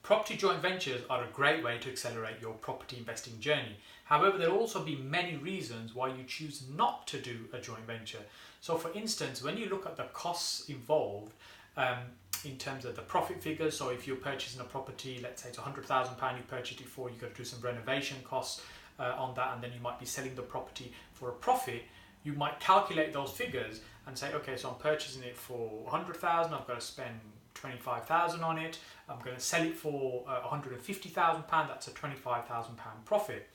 Property joint ventures are a great way to accelerate your property investing journey. However, there will also be many reasons why you choose not to do a joint venture. So for instance, when you look at the costs involved in terms of the profit figures, so if you're purchasing a property, let's say it's £100,000 you purchased it for, you've got to do some renovation costs on that, and then you might be selling the property for a profit. You might calculate those figures and say, okay, so I'm purchasing it for 100,000, I've got to spend 25,000 on it, I'm going to sell it for 150,000 pound, that's a 25,000 pound profit.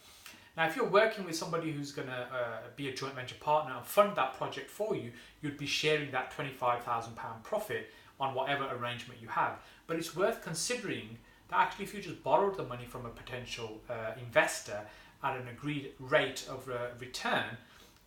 Now, if you're working with somebody who's going to be a joint venture partner and fund that project for you, you'd be sharing that 25,000 pound profit on whatever arrangement you have. But it's worth considering that actually if you just borrowed the money from a potential investor at an agreed rate of return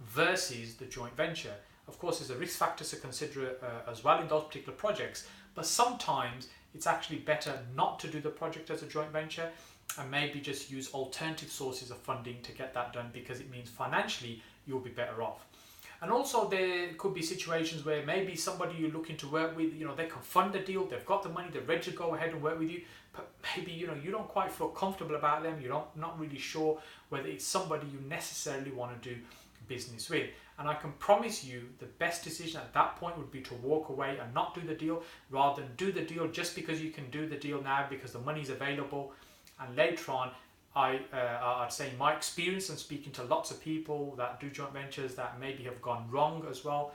versus the joint venture. Of course, there's a risk factor to consider as well in those particular projects, but sometimes it's actually better not to do the project as a joint venture and maybe just use alternative sources of funding to get that done, because it means financially you'll be better off. And also there could be situations where maybe somebody you're looking to work with, they can fund the deal, they've got the money, they're ready to go ahead and work with you, but maybe you don't quite feel comfortable about them, you're not really sure whether it's somebody you necessarily want to do business with. And I can promise you the best decision at that point would be to walk away and not do the deal, rather than do the deal just because you can do the deal now because the money's available, and later on I'd say in my experience and speaking to lots of people that do joint ventures that maybe have gone wrong as well,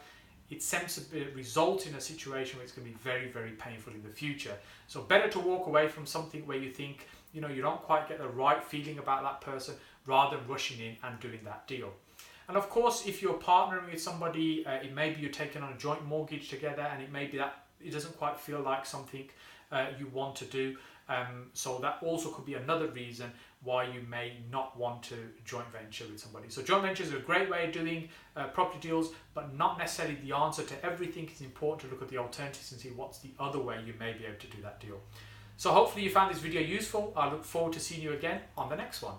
it seems to result in a situation where it's going to be very, very painful in the future. So better to walk away from something where you think you don't quite get the right feeling about that person, rather than rushing in and doing that deal. And of course, if you're partnering with somebody, it may be you're taking on a joint mortgage together, and it may be that it doesn't quite feel like something you want to do. So that also could be another reason why you may not want to joint venture with somebody. So joint ventures are a great way of doing property deals, but not necessarily the answer to everything. It's important to look at the alternatives and see what's the other way you may be able to do that deal. So hopefully you found this video useful. I look forward to seeing you again on the next one.